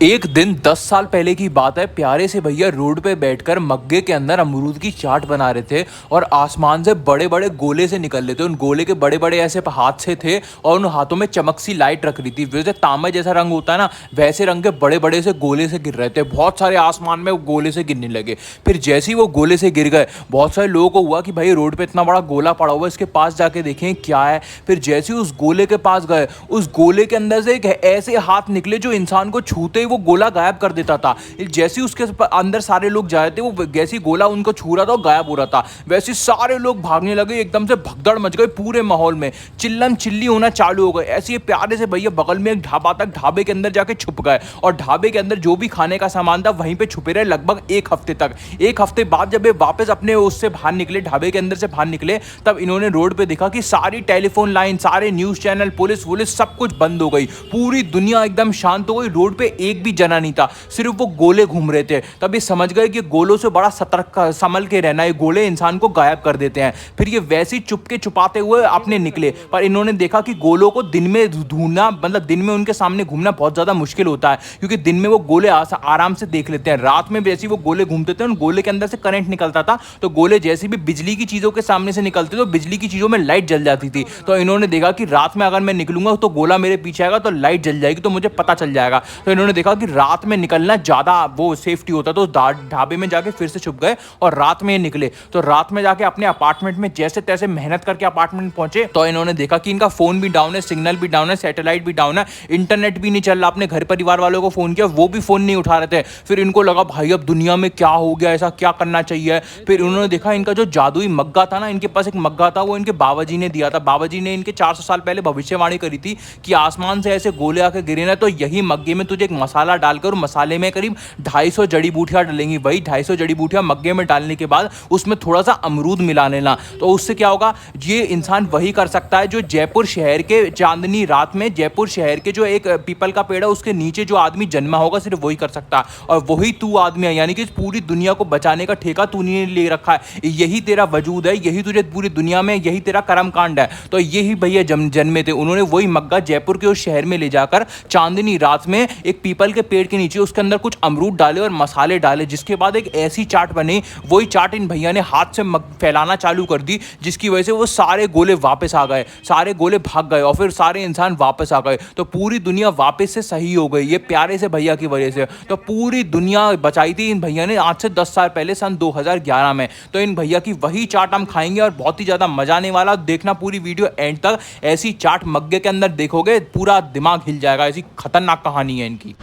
एक दिन 10 साल पहले की बात है। प्यारे से भैया रोड पे बैठकर मग्गे के अंदर अमरूद की चाट बना रहे थे और आसमान से बड़े बड़े गोले से निकल रहे थे। उन गोले के बड़े बड़े ऐसे हाथ से थे और उन हाथों में चमक सी लाइट रख रही थी। वैसे तांबे जैसा रंग होता है ना, वैसे रंग के बड़े बड़े से गोले से गिर रहे थे। बहुत सारे आसमान में गोले से गिरने लगे। फिर जैसे ही वो गोले से गिर गए, बहुत सारे लोगों को हुआ कि भाई रोड पे इतना बड़ा गोला पड़ा हुआ है, इसके पास जाके देखें क्या है। फिर जैसे ही उस गोले के पास गए, उस गोले के अंदर से एक ऐसे हाथ निकले जो इंसान को छूते ही वो गोला गायब कर देता था। जैसे ही उसके अंदर सारे लोग जा रहे थे, वो जैसे ही गोला उनको छू रहा था वो गायब हो रहा था। वैसे सारे लोग भागने लगे, एकदम से भगदड़ मच गई पूरे माहौल में, चिल्लम चिल्ली होना चालू हो गए। ऐसे ये प्यारे से भैया बगल में एक ढाबा था, ढाबे के अंदर जाके छुप गए और ढाबे के अंदर जो भी खाने का सामान था वहीं पे छुपे रहे लगभग एक हफ्ते तक। एक हफ्ते बाद जब ये वापस अपने उससे बाहर निकले, ढाबे के अंदर से बाहर निकले, तब इन्होंने रोड पे देखा कि सारी टेलीफोन लाइन, सारे न्यूज चैनल, पुलिस वुलिस सब कुछ बंद हो गई। पूरी दुनिया एकदम शांत हो गई। रोड पे एक भी जना नहीं था, सिर्फ वो गोले घूम रहे थे। तब ये समझ गए कि गोलों से बड़ा सतर्क संभल के रहना है, गोले इंसान को गायब कर देते हैं। फिर ये वैसे ही चुपके छुपाते हुए अपने निकले, पर इन्होंने देखा कि गोलों को दिन में ढूंढना, मतलब दिन में उनके सामने घूमना बहुत ज्यादा मुश्किल होता है, क्योंकि दिन में वो गोले आराम से देख लेते हैं। रात में जैसे वो गोले घूमते थे, उन गोले के अंदर से करंट निकलता था, तो गोले जैसे भी बिजली की चीजों के सामने से निकलते तो बिजली की चीजों में लाइट जल जाती थी। तो इन्होंने देखा कि रात में अगर मैं निकलूंगा तो गोला मेरे पीछे आएगा तो लाइट जल जाएगी, तो मुझे पता चल जाएगा। तो इन्होंने देखा कि रात में निकलना ज्यादा वो सेफ्टी होता, तो ढाबे में जाके फिर से छुप गए और रात में निकले। तो रात में जाके अपने अपार्टमेंट में जैसे तैसे मेहनत करके अपार्टमेंट पहुंचे, तो इन्होंने देखा कि इनका फोन भी डाउन है, सिग्नल भी डाउन है, सैटेलाइट भी डाउन है, इंटरनेट भी नहीं चल रहा। अपने घर परिवार वालों को फोन किया, वो भी फोन नहीं उठा रहे थे। फिर इनको लगा भाई अब दुनिया में क्या हो गया, ऐसा क्या करना चाहिए। फिर उन्होंने देखा इनका जो जादुई मग्गा था ना, इनके पास एक मग्गा था, वो इनके बाबा जी ने दिया था। बाबा जी ने इनके 400 साल पहले भविष्यवाणी करी थी कि आसमान से ऐसे गोले आके गिरे ना, तो यही मग्गे में तुझे एक मसाला डालकर, मसाले में करीब 250 जड़ी बूटियां डलेंगी। वही 250 जड़ी बूटियां मग्गे में डालने के बाद उसमें थोड़ा सा अमरूद मिला लेना, तो उससे क्या होगा, ये इंसान वही कर सकता है जो जयपुर शहर के चांदनी रात में, जयपुर शहर के जो एक पीपल का पेड़ है उसके नीचे जो आदमी जन्मा होगा, सिर्फ वही कर सकता है। और वही तू आदमी है, यानी कि पूरी दुनिया को बचाने का ठेका तूने ले रखा है, यही तेरा वजूद है, यही तुझे पूरी दुनिया में, यही तेरा कर्म कांड है। तो यही भैया जन्मे थे। उन्होंने वही मग्गा जयपुर के उस शहर में ले जाकर चांदनी रात में एक पीपल के पेड़ के नीचे उसके अंदर कुछ अमरूद डाले और मसाले डाले, जिसके बाद एक ऐसी चाट बनी। वही चाट इन भैया ने हाथ से फैलाना चालू कर दी, जिसकी वजह से वो सारे गोले वापस आ गए, सारे गोले भाग गए और फिर सारे इंसान वापस आ गए। तो पूरी दुनिया वापस से सही हो गई, ये प्यारे से भैया की वजह से। तो पूरी दुनिया बचाई थी इन भैया ने आज से 10 साल पहले, सन 2011 में। तो इन भैया की वही चाट हम खाएंगे और बहुत ही ज्यादा मजा आने वाला। देखना पूरी वीडियो एंड तक, ऐसी चाट मग्गे के अंदर देखोगे पूरा दिमाग हिल जाएगा, ऐसी खतरनाक कहानी है इनकी।